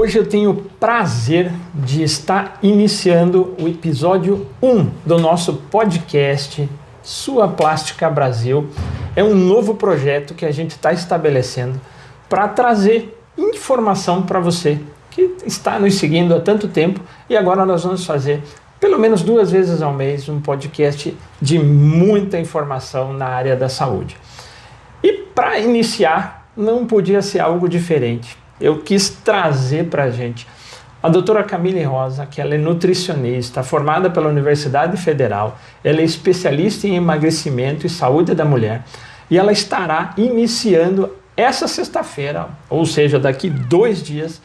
Hoje eu tenho o prazer de estar iniciando o episódio 1 do nosso podcast Sua Plástica Brasil. É um novo projeto que a gente está estabelecendo para trazer informação para você que está nos seguindo há tanto tempo, e agora nós vamos fazer pelo menos 2 vezes ao mês um podcast de muita informação na área da saúde. E para iniciar, não podia ser algo diferente. Eu quis trazer para a gente a doutora Camille Rosa, que ela é nutricionista, formada pela Universidade Federal, ela é especialista em emagrecimento e saúde da mulher, e ela estará iniciando essa sexta-feira, ou seja, daqui 2 dias,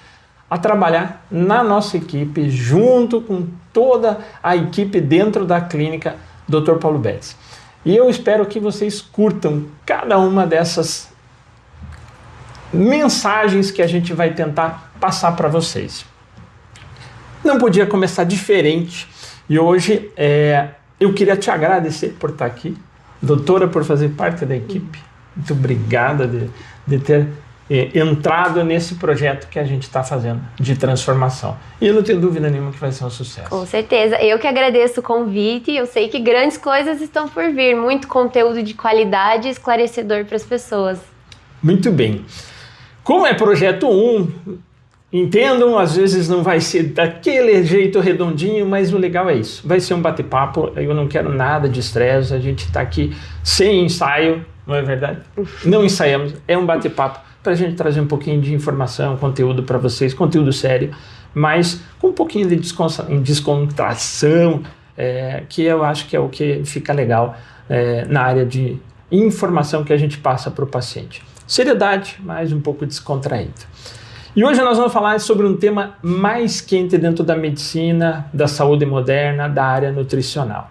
a trabalhar na nossa equipe, junto com toda a equipe dentro da clínica Dr. Paulo Betts. E eu espero que vocês curtam cada uma dessas mensagens que a gente vai tentar passar para vocês. Não podia começar diferente, e hoje eu queria te agradecer por estar aqui, doutora, por fazer parte da equipe. Muito obrigada de ter entrado nesse projeto que a gente está fazendo de transformação. E eu não tenho dúvida nenhuma que vai ser um sucesso. Com certeza. Eu que agradeço o convite. Eu sei que grandes coisas estão por vir. Muito conteúdo de qualidade e esclarecedor para as pessoas. Muito bem. Como é projeto 1, entendam, às vezes não vai ser daquele jeito redondinho, mas o legal é isso. Vai ser um bate-papo, eu não quero nada de estresse, a gente está aqui sem ensaio, não é verdade? Não ensaiamos, é um bate-papo para a gente trazer um pouquinho de informação, conteúdo para vocês, conteúdo sério, mas com um pouquinho de descontração, que eu acho que é o que fica legal na área de informação que a gente passa para o paciente. Seriedade, mas um pouco descontraído. E hoje nós vamos falar sobre um tema mais quente dentro da medicina, da saúde moderna, da área nutricional.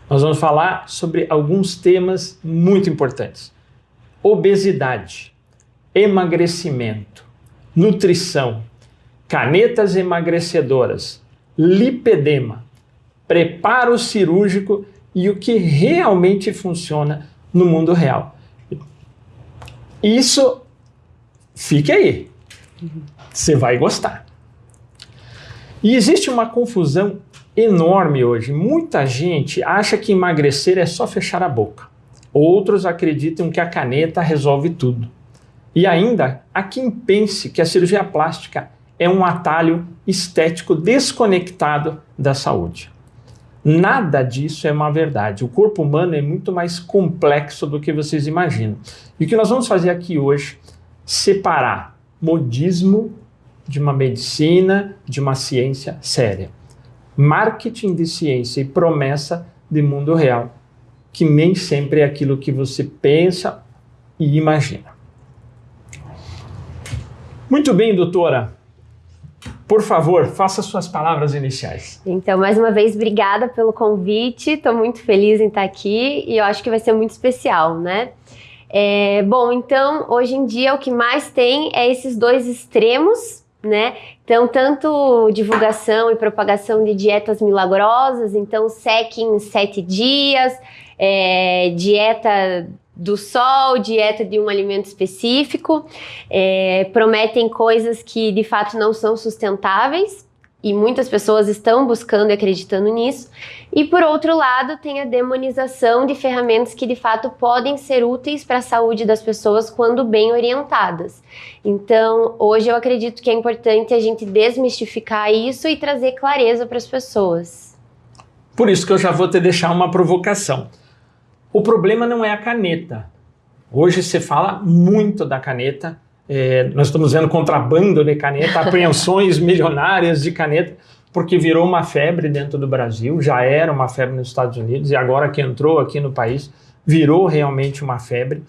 Nós vamos falar sobre alguns temas muito importantes. Obesidade, emagrecimento, nutrição, canetas emagrecedoras, lipedema, preparo cirúrgico e o que realmente funciona no mundo real. Isso, fique aí, você vai gostar. E existe uma confusão enorme hoje. Muita gente acha que emagrecer é só fechar a boca. Outros acreditam que a caneta resolve tudo. E ainda há quem pense que a cirurgia plástica é um atalho estético desconectado da saúde. Nada disso é uma verdade. O corpo humano é muito mais complexo do que vocês imaginam. E o que nós vamos fazer aqui hoje é separar modismo de uma medicina, de uma ciência séria. Marketing de ciência e promessa de mundo real, que nem sempre é aquilo que você pensa e imagina. Muito bem, doutora. Por favor, faça suas palavras iniciais. Então, mais uma vez, obrigada pelo convite. Estou muito feliz em estar aqui e eu acho que vai ser muito especial, né? Bom, então, hoje em dia o que mais tem é esses 2 extremos, né? Então, tanto divulgação e propagação de dietas milagrosas, então SEC em 7 dias, dieta do sol, dieta de um alimento específico, prometem coisas que de fato não são sustentáveis e muitas pessoas estão buscando e acreditando nisso. E por outro lado, tem a demonização de ferramentas que de fato podem ser úteis para a saúde das pessoas quando bem orientadas. Então, hoje eu acredito que é importante a gente desmistificar isso e trazer clareza para as pessoas. Por isso que eu já vou te deixar uma provocação. O problema não é a caneta. Hoje se fala muito da caneta, nós estamos vendo contrabando de caneta, apreensões milionárias de caneta, porque virou uma febre dentro do Brasil, já era uma febre nos Estados Unidos e agora que entrou aqui no país, virou realmente uma febre.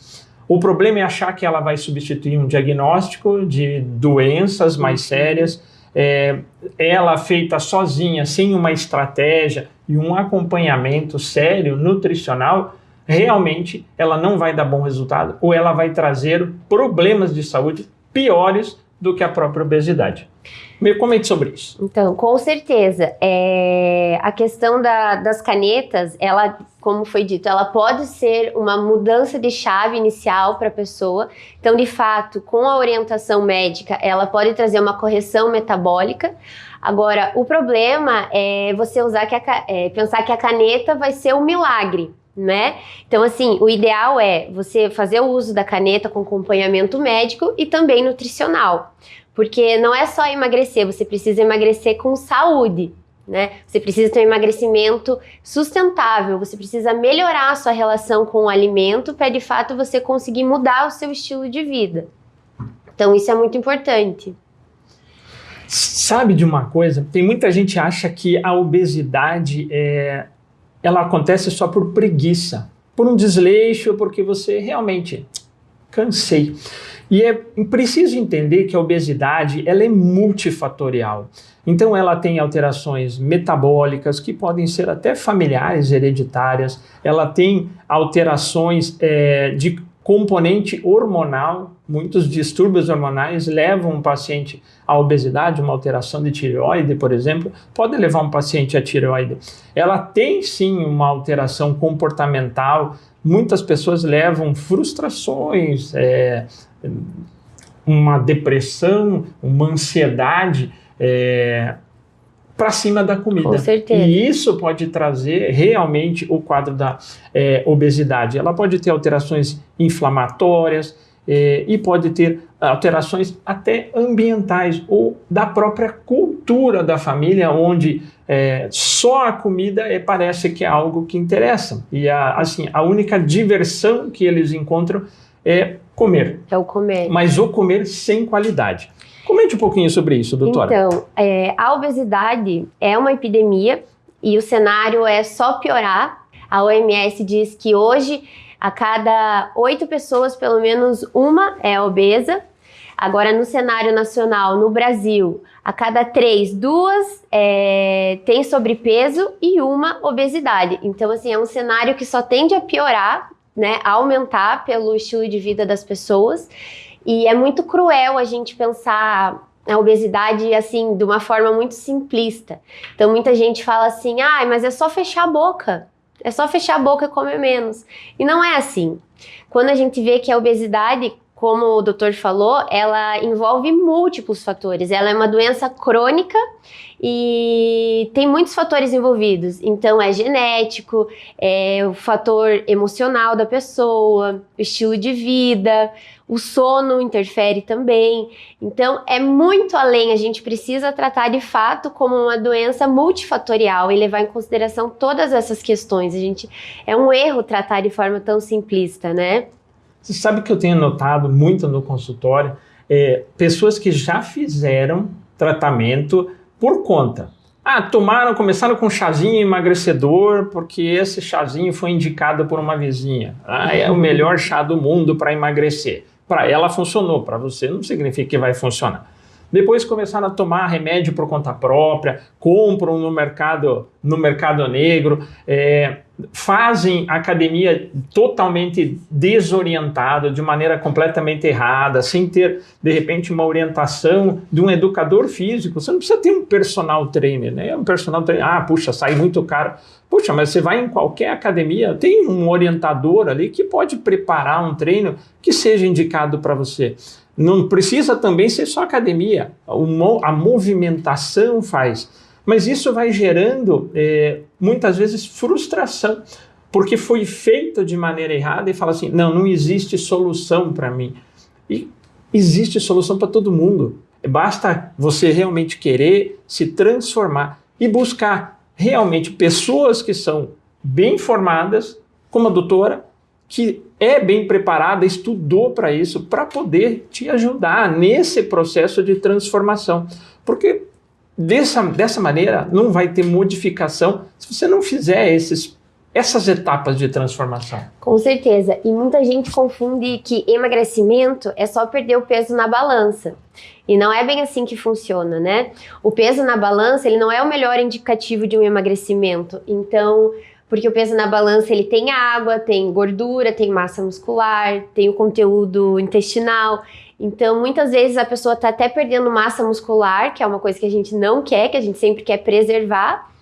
O problema é achar que ela vai substituir um diagnóstico de doenças mais sérias, ela feita sozinha, sem uma estratégia e um acompanhamento sério, nutricional, realmente ela não vai dar bom resultado ou ela vai trazer problemas de saúde piores do que a própria obesidade. Me comente sobre isso. Então, com certeza, a questão das canetas, ela como foi dito, ela pode ser uma mudança de chave inicial para a pessoa. Então, de fato, com a orientação médica, ela pode trazer uma correção metabólica. Agora, o problema é você pensar que a caneta vai ser um milagre, né? Então, assim, o ideal é você fazer o uso da caneta com acompanhamento médico e também nutricional. Porque não é só emagrecer, você precisa emagrecer com saúde, né? Você precisa ter um emagrecimento sustentável, você precisa melhorar a sua relação com o alimento para, de fato, você conseguir mudar o seu estilo de vida. Então, isso é muito importante. Sabe de uma coisa? Tem muita gente que acha que a obesidade ela acontece só por preguiça, por um desleixo, porque você realmente cansei. E é preciso entender que a obesidade ela é multifatorial. Então ela tem alterações metabólicas que podem ser até familiares, hereditárias. Ela tem alterações de componente hormonal. Muitos distúrbios hormonais levam um paciente à obesidade, uma alteração de tireoide, por exemplo, pode levar um paciente à tireoide. Ela tem sim uma alteração comportamental. Muitas pessoas levam frustrações, uma depressão, uma ansiedade para cima da comida. Com certeza. E isso pode trazer realmente o quadro da obesidade. Ela pode ter alterações inflamatórias e pode ter alterações até ambientais ou da própria cultura da família, onde só a comida parece que é algo que interessa. E a única diversão que eles encontram é comer. É o comer. Mas o comer sem qualidade. Comente um pouquinho sobre isso, doutora. Então, a obesidade é uma epidemia e o cenário é só piorar. A OMS diz que hoje, a cada 8 pessoas, pelo menos uma é obesa. Agora, no cenário nacional, no Brasil, a cada 3, 2 tem sobrepeso e uma obesidade. Então, assim, é um cenário que só tende a piorar, né, a aumentar pelo estilo de vida das pessoas. E é muito cruel a gente pensar a obesidade, assim, de uma forma muito simplista. Então, muita gente fala assim, mas é só fechar a boca. É só fechar a boca e comer menos. E não é assim. Quando a gente vê que a obesidade, como o doutor falou, ela envolve múltiplos fatores. Ela é uma doença crônica e tem muitos fatores envolvidos. Então, é genético, é o fator emocional da pessoa, o estilo de vida, o sono interfere também. Então, é muito além. A gente precisa tratar de fato como uma doença multifatorial e levar em consideração todas essas questões. É um erro tratar de forma tão simplista, né? Você sabe que eu tenho notado muito no consultório pessoas que já fizeram tratamento por conta. Começaram com chazinho emagrecedor porque esse chazinho foi indicado por uma vizinha. É o melhor chá do mundo para emagrecer. Para ela funcionou, para você não significa que vai funcionar. Depois começaram a tomar remédio por conta própria, compram no mercado negro, fazem academia totalmente desorientada, de maneira completamente errada, sem ter, de repente, uma orientação de um educador físico. Você não precisa ter um personal trainer, né? Um personal trainer, puxa, sai muito caro. Puxa, mas você vai em qualquer academia, tem um orientador ali que pode preparar um treino que seja indicado para você. Não precisa também ser só academia, a movimentação faz. Mas isso vai gerando, muitas vezes, frustração, porque foi feito de maneira errada e fala assim, não existe solução para mim. E existe solução para todo mundo. Basta você realmente querer se transformar e buscar realmente pessoas que são bem formadas, como a doutora, que é bem preparada, estudou para isso, para poder te ajudar nesse processo de transformação. Porque dessa maneira não vai ter modificação se você não fizer essas etapas de transformação. Com certeza. E muita gente confunde que emagrecimento é só perder o peso na balança. E não é bem assim que funciona, né? O peso na balança, ele não é o melhor indicativo de um emagrecimento. Então, porque o peso na balança, ele tem água, tem gordura, tem massa muscular, tem o conteúdo intestinal. Então, muitas vezes a pessoa está até perdendo massa muscular, que é uma coisa que a gente não quer, que a gente sempre quer preservar,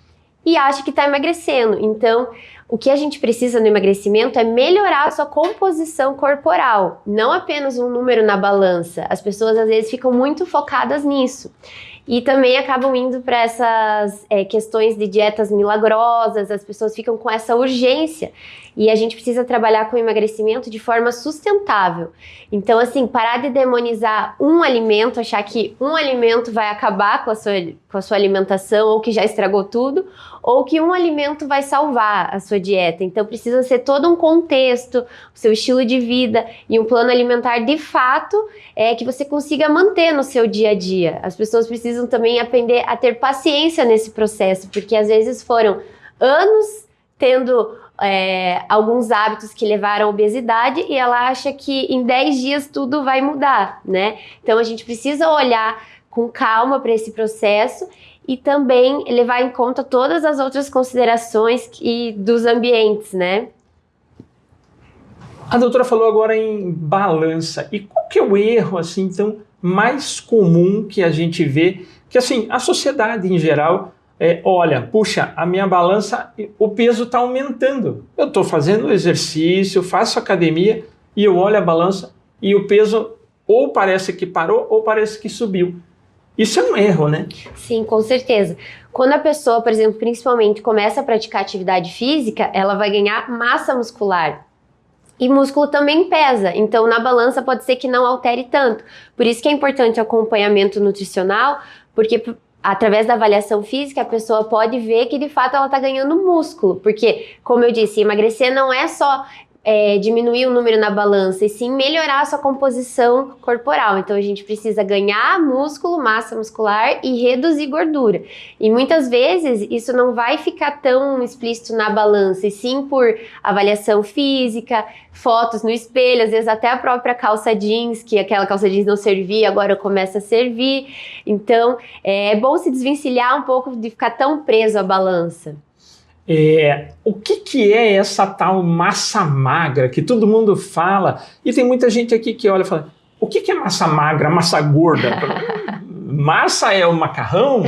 e acha que está emagrecendo. Então, o que a gente precisa no emagrecimento é melhorar a sua composição corporal, não apenas um número na balança. As pessoas às vezes ficam muito focadas nisso. E também acabam indo para essas questões de dietas milagrosas, as pessoas ficam com essa urgência. E a gente precisa trabalhar com o emagrecimento de forma sustentável. Então, assim, parar de demonizar um alimento, achar que um alimento vai acabar com a sua alimentação, ou que já estragou tudo, ou que um alimento vai salvar a sua dieta. Então, precisa ser todo um contexto, o seu estilo de vida e um plano alimentar de fato que você consiga manter no seu dia a dia. As pessoas precisam também aprender a ter paciência nesse processo, porque às vezes foram anos tendo alguns hábitos que levaram à obesidade e ela acha que em 10 dias tudo vai mudar, né? Então a gente precisa olhar com calma para esse processo e também levar em conta todas as outras considerações dos ambientes, né? A doutora falou agora em balança. E qual que é o erro, assim, então, mais comum que a gente vê? Que, assim, a sociedade em geral olha, puxa, a minha balança, o peso está aumentando. Eu estou fazendo exercício, faço academia e eu olho a balança e o peso ou parece que parou ou parece que subiu. Isso é um erro, né? Sim, com certeza. Quando a pessoa, por exemplo, principalmente começa a praticar atividade física, ela vai ganhar massa muscular. E músculo também pesa, então na balança pode ser que não altere tanto. Por isso que é importante o acompanhamento nutricional, porque através da avaliação física a pessoa pode ver que de fato ela está ganhando músculo. Porque, como eu disse, emagrecer não é só diminuir o número na balança, e sim melhorar a sua composição corporal. Então a gente precisa ganhar músculo, massa muscular e reduzir gordura. E muitas vezes isso não vai ficar tão explícito na balança, e sim por avaliação física, fotos no espelho, às vezes até a própria calça jeans, que aquela calça jeans não servia, agora começa a servir. Então é bom se desvencilhar um pouco de ficar tão preso à balança. O que é essa tal massa magra que todo mundo fala? E tem muita gente aqui que olha e fala, o que é massa magra, massa gorda? Massa é o macarrão?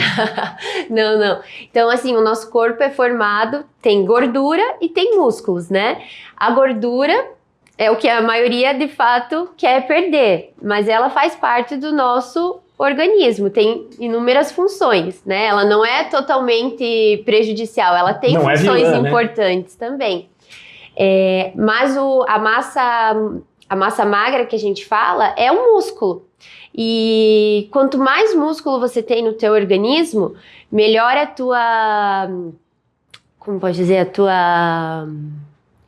Não. Então, assim, o nosso corpo é formado, tem gordura e tem músculos, né? A gordura é o que a maioria, de fato, quer perder, mas ela faz parte do nosso organismo, tem inúmeras funções, né? Ela não é totalmente prejudicial, ela tem não funções vilã, importantes, né? Também. Mas a massa magra que a gente fala é um músculo. E quanto mais músculo você tem no teu organismo, melhor a tua... Como pode dizer?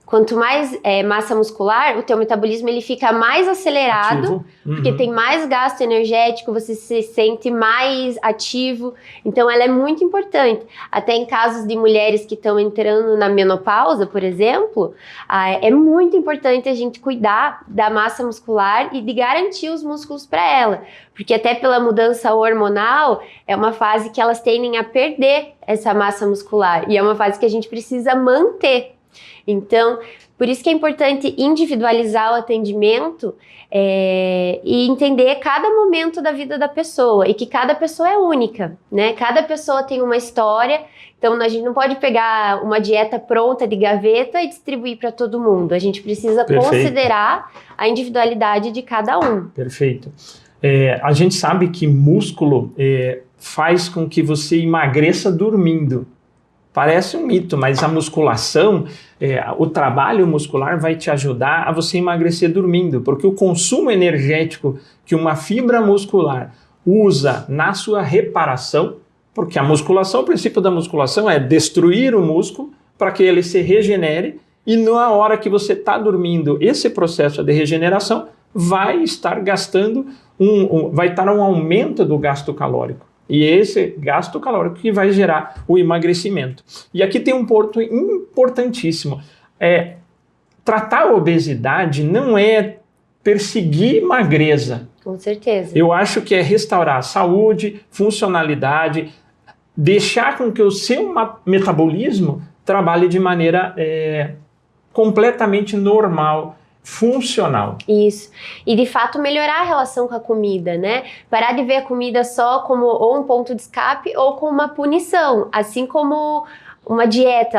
Quanto mais massa muscular, o teu metabolismo ele fica mais acelerado, porque tem mais gasto energético, você se sente mais ativo. Então, ela é muito importante. Até em casos de mulheres que estão entrando na menopausa, por exemplo, é muito importante a gente cuidar da massa muscular e de garantir os músculos para ela. Porque até pela mudança hormonal, é uma fase que elas tendem a perder essa massa muscular. E é uma fase que a gente precisa manter. Então, por isso que é importante individualizar o atendimento e entender cada momento da vida da pessoa e que cada pessoa é única, né? Cada pessoa tem uma história, então a gente não pode pegar uma dieta pronta de gaveta e distribuir para todo mundo. A gente precisa considerar a individualidade de cada um. Perfeito. A gente sabe que músculo faz com que você emagreça dormindo. Parece um mito, mas a musculação, o trabalho muscular vai te ajudar a você emagrecer dormindo, porque o consumo energético que uma fibra muscular usa na sua reparação, porque a musculação, o princípio da musculação é destruir o músculo para que ele se regenere, e na hora que você está dormindo, esse processo de regeneração vai estar gastando, vai estar um aumento do gasto calórico. E esse gasto calórico que vai gerar o emagrecimento. E aqui tem um ponto importantíssimo. Tratar a obesidade não é perseguir magreza. Com certeza. Eu acho que é restaurar a saúde, funcionalidade, deixar com que o seu metabolismo trabalhe de maneira completamente normal, funcional. Isso. E de fato melhorar a relação com a comida, né? Parar de ver a comida só como ou um ponto de escape ou como uma punição. Assim como uma dieta,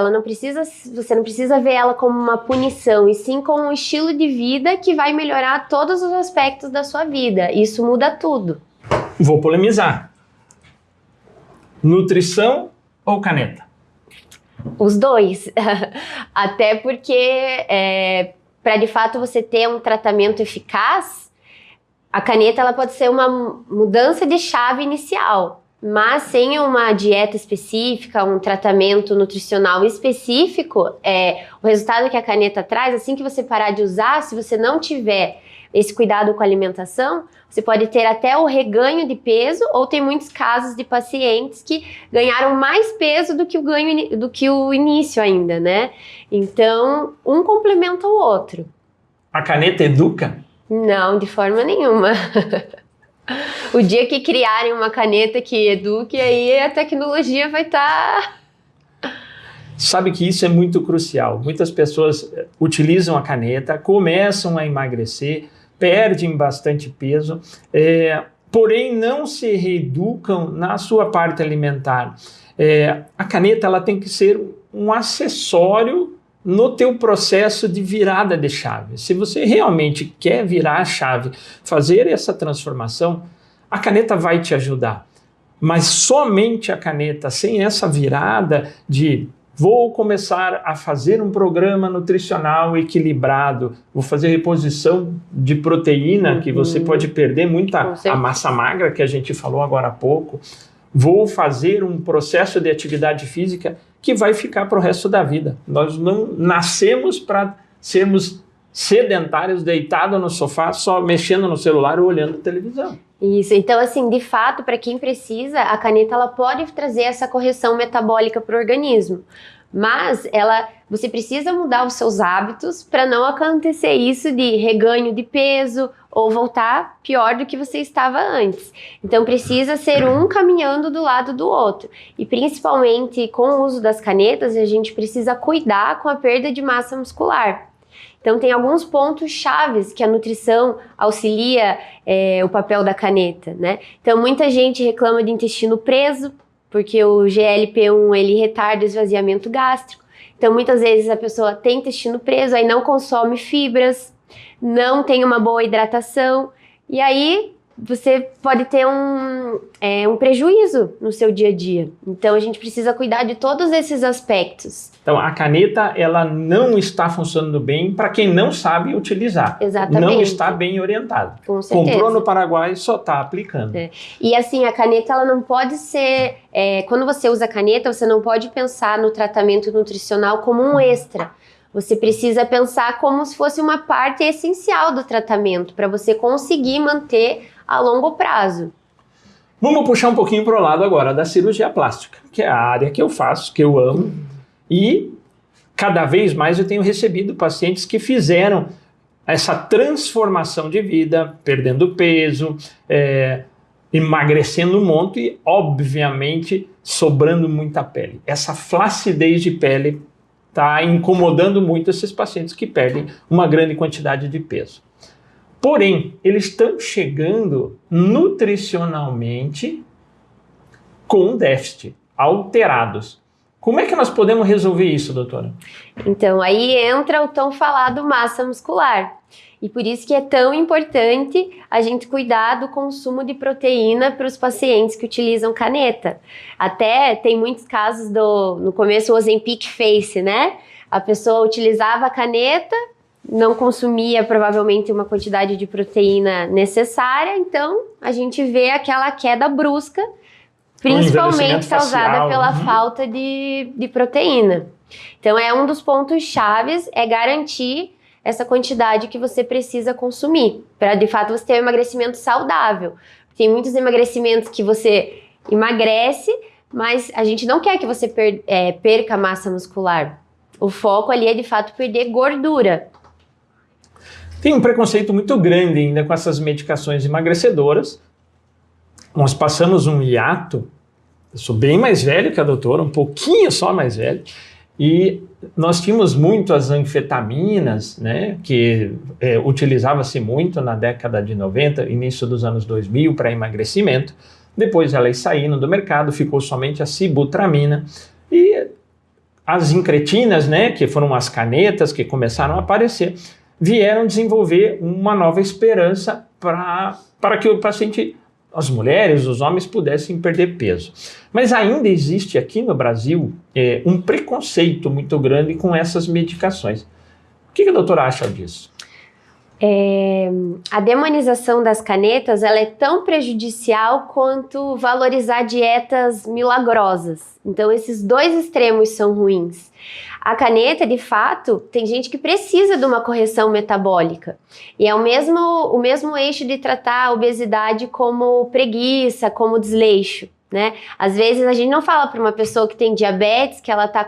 você não precisa ver ela como uma punição, e sim como um estilo de vida que vai melhorar todos os aspectos da sua vida. Isso muda tudo. Vou polemizar. Nutrição ou caneta? Os dois. Até porque, para de fato você ter um tratamento eficaz, a caneta ela pode ser uma mudança de chave inicial. Mas sem uma dieta específica, um tratamento nutricional específico, o resultado que a caneta traz, assim que você parar de usar, se você não tiver esse cuidado com a alimentação, você pode ter até o reganho de peso, ou tem muitos casos de pacientes que ganharam mais peso do que o início ainda, né? Então, um complementa o outro. A caneta educa? Não, de forma nenhuma. O dia que criarem uma caneta que eduque, aí a tecnologia vai estar... Sabe que isso é muito crucial. Muitas pessoas utilizam a caneta, começam a emagrecer, perdem bastante peso, porém não se reeducam na sua parte alimentar. A caneta ela tem que ser um acessório no teu processo de virada de chave. Se você realmente quer virar a chave, fazer essa transformação, a caneta vai te ajudar. Mas somente a caneta, sem essa virada de vou começar a fazer um programa nutricional equilibrado, vou fazer reposição de proteína, que você pode perder muita a massa magra, que a gente falou agora há pouco, vou fazer um processo de atividade física que vai ficar para o resto da vida. Nós não nascemos para sermos sedentários, deitados no sofá, só mexendo no celular ou olhando televisão. Isso, então assim, de fato, para quem precisa, a caneta ela pode trazer essa correção metabólica para o organismo, mas você precisa mudar os seus hábitos para não acontecer isso de reganho de peso ou voltar pior do que você estava antes. Então precisa ser um caminhando do lado do outro, e principalmente com o uso das canetas a gente precisa cuidar com a perda de massa muscular. Então tem alguns pontos chaves que a nutrição auxilia o papel da caneta, né? Então muita gente reclama de intestino preso, porque o GLP-1 ele retarda o esvaziamento gástrico. Então muitas vezes a pessoa tem intestino preso, aí não consome fibras, não tem uma boa hidratação, e aí você pode ter um prejuízo no seu dia a dia. Então a gente precisa cuidar de todos esses aspectos. Então a caneta ela não está funcionando bem para quem não sabe utilizar. Exatamente. Não está bem orientado. Com certeza. Comprou no Paraguai, só está aplicando. E assim, a caneta ela não pode ser... quando você usa a caneta, você não pode pensar no tratamento nutricional como um extra. Você precisa pensar como se fosse uma parte essencial do tratamento, para você conseguir manter a longo prazo. Vamos puxar um pouquinho para o lado agora da cirurgia plástica, que é a área que eu faço, que eu amo, e cada vez mais eu tenho recebido pacientes que fizeram essa transformação de vida, perdendo peso, emagrecendo um monte e, obviamente, sobrando muita pele. Essa flacidez de pele está incomodando muito esses pacientes que perdem uma grande quantidade de peso. Porém, eles estão chegando nutricionalmente com déficit, alterados. Como é que nós podemos resolver isso, doutora? Então, aí entra o tão falado massa muscular. E por isso que é tão importante a gente cuidar do consumo de proteína para os pacientes que utilizam caneta. Até tem muitos casos no começo, o Ozempic Face, né? A pessoa utilizava a caneta, não consumia provavelmente uma quantidade de proteína necessária, então a gente vê aquela queda brusca, principalmente causada pela falta de proteína. Então é um dos pontos chaves, é garantir essa quantidade que você precisa consumir, para de fato você ter um emagrecimento saudável. Tem muitos emagrecimentos que você emagrece, mas a gente não quer que você perca massa muscular. O foco ali é de fato perder gordura. Tem um preconceito muito grande ainda com essas medicações emagrecedoras. Nós passamos um hiato, eu sou bem mais velho que a doutora, um pouquinho só mais velho, e nós tínhamos muito as anfetaminas, né, que utilizava-se muito na década de 90, início dos anos 2000 para emagrecimento. Depois elas saíram do mercado, ficou somente a sibutramina, e as incretinas, né, que foram as canetas que começaram a aparecer, vieram desenvolver uma nova esperança para que o paciente, as mulheres, os homens pudessem perder peso. Mas ainda existe aqui no Brasil um preconceito muito grande com essas medicações. O que a doutora acha disso? A demonização das canetas ela é tão prejudicial quanto valorizar dietas milagrosas. Então, esses dois extremos são ruins. A caneta, de fato, tem gente que precisa de uma correção metabólica. E é o mesmo eixo de tratar a obesidade como preguiça, como desleixo, né? Às vezes a gente não fala para uma pessoa que tem diabetes que ela tá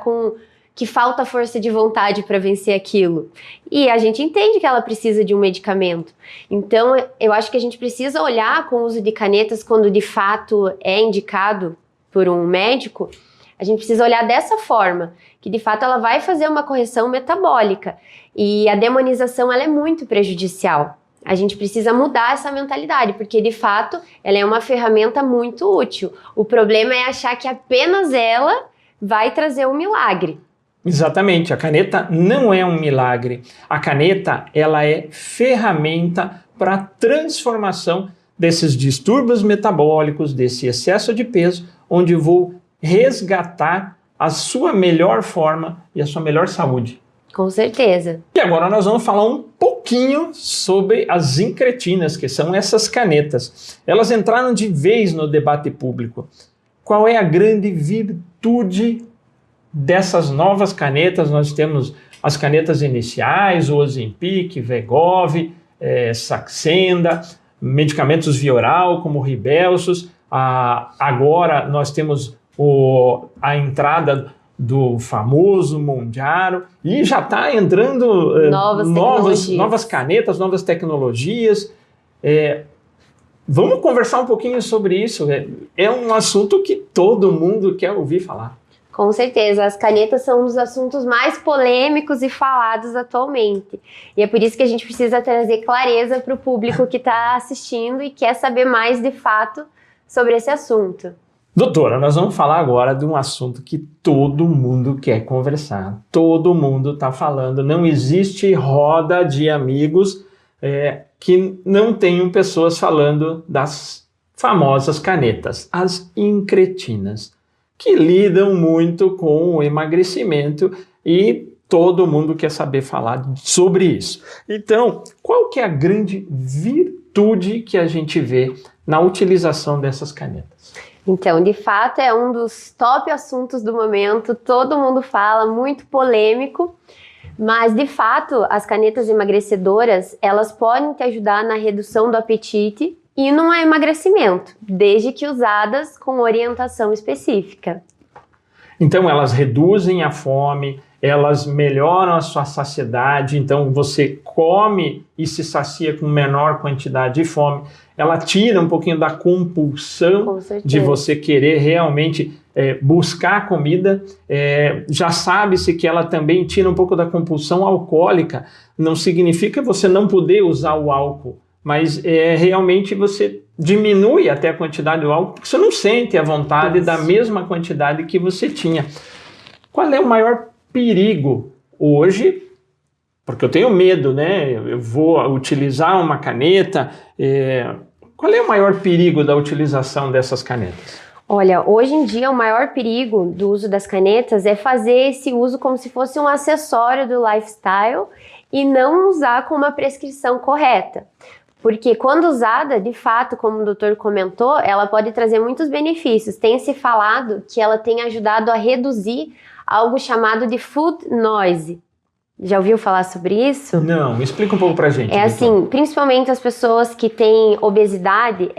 que falta força de vontade para vencer aquilo. E a gente entende que ela precisa de um medicamento. Então, eu acho que a gente precisa olhar com o uso de canetas quando de fato é indicado por um médico. A gente precisa olhar dessa forma, que de fato ela vai fazer uma correção metabólica. E a demonização ela é muito prejudicial. A gente precisa mudar essa mentalidade, porque de fato ela é uma ferramenta muito útil. O problema é achar que apenas ela vai trazer um milagre. Exatamente, a caneta não é um milagre. A caneta, ela é ferramenta para a transformação desses distúrbios metabólicos, desse excesso de peso, onde eu vou resgatar a sua melhor forma e a sua melhor saúde. Com certeza. E agora nós vamos falar um pouquinho sobre as incretinas, que são essas canetas. Elas entraram de vez no debate público. Qual é a grande virtude dessas novas canetas? Nós temos as canetas iniciais, o Ozempic, Wegovy, Saxenda, medicamentos via oral como o Rybelsus. Agora nós temos a entrada do famoso Mounjaro e já está entrando novas canetas, novas tecnologias. Vamos conversar um pouquinho sobre isso. É um assunto que todo mundo quer ouvir falar. Com certeza, as canetas são um dos assuntos mais polêmicos e falados atualmente. E é por isso que a gente precisa trazer clareza para o público que está assistindo e quer saber mais de fato sobre esse assunto. Doutora, nós vamos falar agora de um assunto que todo mundo quer conversar. Todo mundo está falando. Não existe roda de amigos que não tenham pessoas falando das famosas canetas, as incretinas, que lidam muito com o emagrecimento e todo mundo quer saber falar sobre isso. Então, qual que é a grande virtude que a gente vê na utilização dessas canetas? Então, de fato, é um dos top assuntos do momento, todo mundo fala, muito polêmico, mas de fato, as canetas emagrecedoras, elas podem te ajudar na redução do apetite e no emagrecimento, desde que usadas com orientação específica. Então elas reduzem a fome, elas melhoram a sua saciedade, então você come e se sacia com menor quantidade de fome. Ela tira um pouquinho da compulsão de você querer realmente buscar comida. Já sabe-se que ela também tira um pouco da compulsão alcoólica. Não significa você não poder usar o álcool, mas realmente você diminui até a quantidade do álcool, porque você não sente a vontade da mesma quantidade que você tinha. Qual é o maior perigo hoje? Porque eu tenho medo, né? Eu vou utilizar uma caneta. Qual é o maior perigo da utilização dessas canetas? Olha, hoje em dia o maior perigo do uso das canetas é fazer esse uso como se fosse um acessório do lifestyle e não usar com uma prescrição correta. Porque quando usada, de fato, como o doutor comentou, ela pode trazer muitos benefícios. Tem se falado que ela tem ajudado a reduzir algo chamado de food noise. Já ouviu falar sobre isso? Não, explica um pouco pra gente. Assim, principalmente as pessoas que têm obesidade,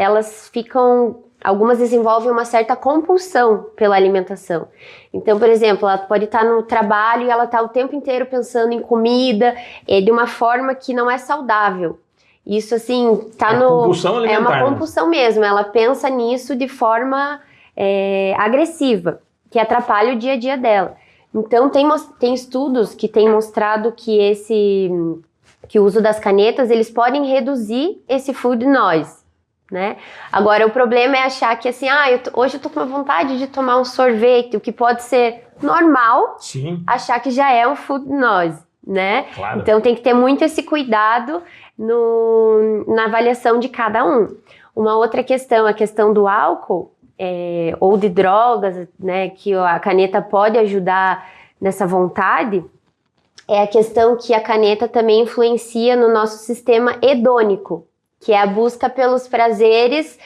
algumas desenvolvem uma certa compulsão pela alimentação. Então, por exemplo, ela pode estar no trabalho e ela está o tempo inteiro pensando em comida de uma forma que não é saudável. Isso, assim, compulsão alimentar, é uma compulsão mesmo. Ela pensa nisso de forma agressiva, que atrapalha o dia a dia dela. Então, tem estudos que têm mostrado que o uso das canetas, eles podem reduzir esse food noise, né? Agora, o problema é achar que, assim, hoje eu tô com uma vontade de tomar um sorvete, o que pode ser normal Sim. achar que já é um food noise, né? Claro. Então tem que ter muito esse cuidado na avaliação de cada um. Uma outra questão, a questão do álcool ou de drogas, né, que a caneta pode ajudar nessa vontade, é a questão que a caneta também influencia no nosso sistema hedônico, que é a busca pelos prazeres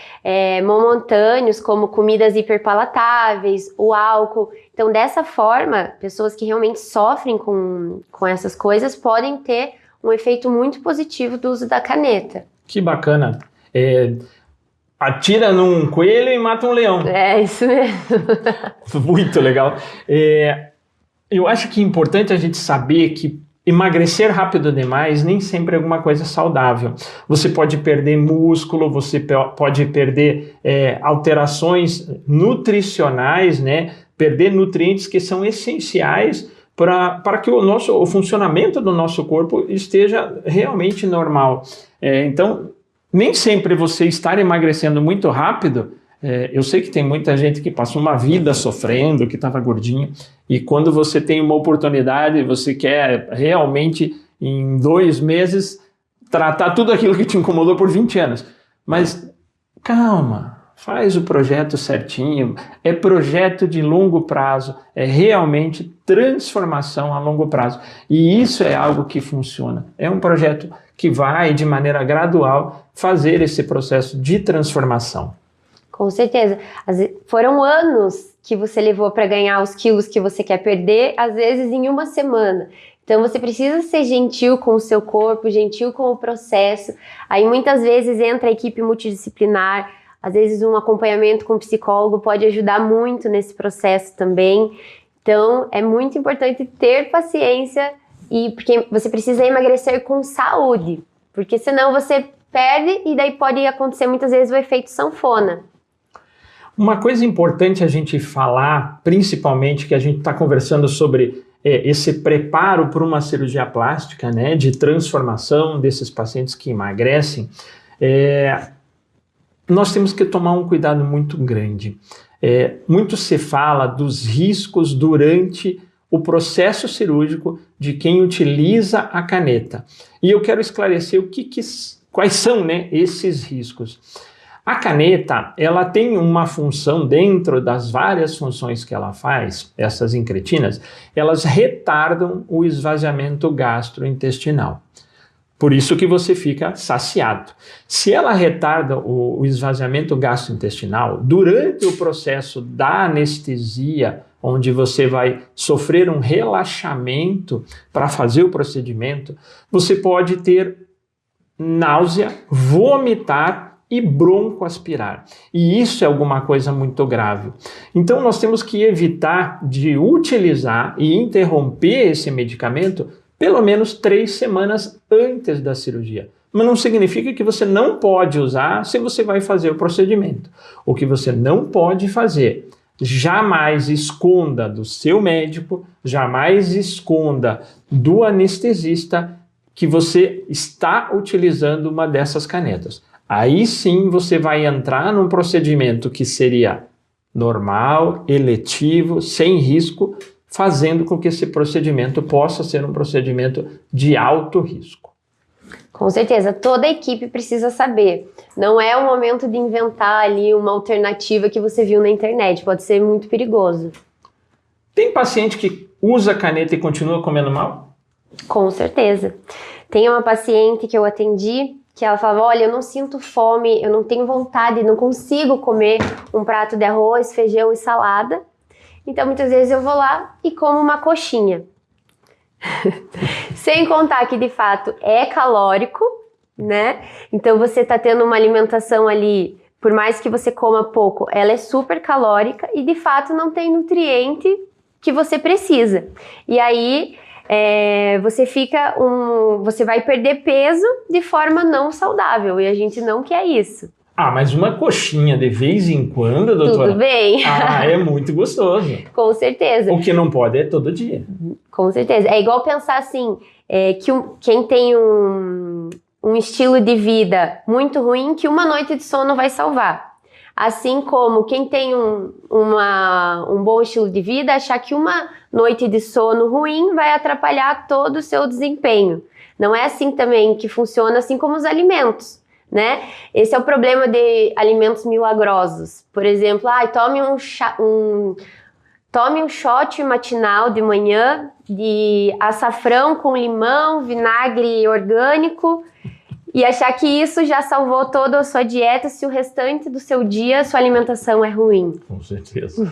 momentâneos, como comidas hiperpalatáveis, o álcool. Então, dessa forma, pessoas que realmente sofrem com essas coisas podem ter um efeito muito positivo do uso da caneta. Que bacana. Atira num coelho e mata um leão. É isso mesmo. Muito legal. Eu acho que é importante a gente saber que emagrecer rápido demais nem sempre é alguma coisa saudável. Você pode perder músculo, você pode perder alterações nutricionais, né? Perder nutrientes que são essenciais para que o funcionamento do nosso corpo esteja realmente normal. Então, nem sempre você estar emagrecendo muito rápido, eu sei que tem muita gente que passa uma vida sofrendo, que estava gordinho, e quando você tem uma oportunidade, você quer realmente, em 2 meses, tratar tudo aquilo que te incomodou por 20 anos. Mas calma, faz o projeto certinho, é projeto de longo prazo, é realmente transformação a longo prazo. E isso é algo que funciona. É um projeto que vai, de maneira gradual, fazer esse processo de transformação. Com certeza. Foram anos que você levou para ganhar os quilos que você quer perder, às vezes em uma semana. Então você precisa ser gentil com o seu corpo, gentil com o processo. Aí muitas vezes entra a equipe multidisciplinar, às vezes um acompanhamento com um psicólogo pode ajudar muito nesse processo também. Então é muito importante ter paciência porque você precisa emagrecer com saúde, porque senão você perde e daí pode acontecer muitas vezes o efeito sanfona. Uma coisa importante a gente falar, principalmente que a gente está conversando sobre esse preparo para uma cirurgia plástica, né, de transformação desses pacientes que emagrecem, nós temos que tomar um cuidado muito grande. Muito se fala dos riscos durante o processo cirúrgico de quem utiliza a caneta. E eu quero esclarecer quais são, né, esses riscos. A caneta, ela tem uma função dentro das várias funções que ela faz, essas incretinas, elas retardam o esvaziamento gastrointestinal. Por isso que você fica saciado. Se ela retarda o esvaziamento gastrointestinal, durante o processo da anestesia, onde você vai sofrer um relaxamento para fazer o procedimento, você pode ter náusea, vomitar e broncoaspirar. E isso é alguma coisa muito grave. Então nós temos que evitar de utilizar e interromper esse medicamento pelo menos 3 semanas antes da cirurgia. Mas não significa que você não pode usar se você vai fazer o procedimento. O que você não pode fazer, jamais esconda do seu médico, jamais esconda do anestesista que você está utilizando uma dessas canetas. Aí sim você vai entrar num procedimento que seria normal, eletivo, sem risco, fazendo com que esse procedimento possa ser um procedimento de alto risco. Com certeza, toda a equipe precisa saber. Não é o momento de inventar ali uma alternativa que você viu na internet, pode ser muito perigoso. Tem paciente que usa caneta e continua comendo mal? Com certeza. Tem uma paciente que eu atendi que ela falava, olha, eu não sinto fome, eu não tenho vontade, não consigo comer um prato de arroz, feijão e salada. Então, muitas vezes eu vou lá e como uma coxinha. Sem contar que, de fato, é calórico, né? Então, você tá tendo uma alimentação ali, por mais que você coma pouco, ela é super calórica e, de fato, não tem nutriente que você precisa. E aí, você vai perder peso de forma não saudável e a gente não quer isso. Ah, mas uma coxinha de vez em quando, doutora? Tudo bem. Ah, é muito gostoso. Com certeza. O que não pode é todo dia. Com certeza. É igual pensar assim, quem tem um estilo de vida muito ruim, que uma noite de sono vai salvar. Assim como quem tem um bom estilo de vida, achar que uma noite de sono ruim vai atrapalhar todo o seu desempenho. Não é assim também que funciona, assim como os alimentos, né? Esse é o problema de alimentos milagrosos. Por exemplo, tome um shot matinal de manhã de açafrão com limão, vinagre orgânico e achar que isso já salvou toda a sua dieta se o restante do seu dia sua alimentação é ruim. Com certeza.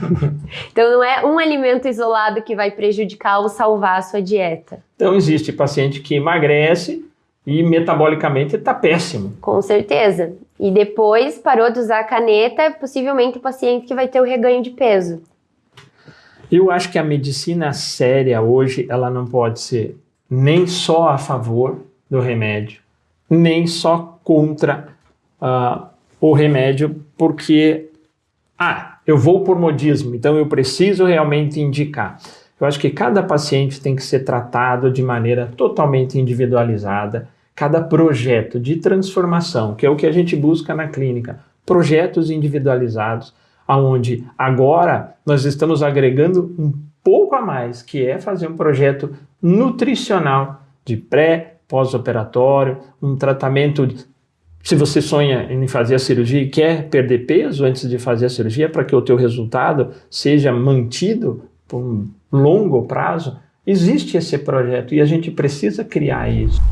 Então não é um alimento isolado que vai prejudicar ou salvar a sua dieta. Então existe paciente que emagrece e metabolicamente está péssimo. Com certeza. E depois parou de usar a caneta, possivelmente o paciente que vai ter o reganho de peso. Eu acho que a medicina séria hoje, ela não pode ser nem só a favor do remédio, nem só contra o remédio, porque eu vou por modismo, então eu preciso realmente indicar. Eu acho que cada paciente tem que ser tratado de maneira totalmente individualizada. Cada projeto de transformação, que é o que a gente busca na clínica, projetos individualizados, onde agora nós estamos agregando um pouco a mais, que é fazer um projeto nutricional de pós-operatório, um tratamento, se você sonha em fazer a cirurgia e quer perder peso antes de fazer a cirurgia, para que o teu resultado seja mantido por um longo prazo, existe esse projeto e a gente precisa criar isso.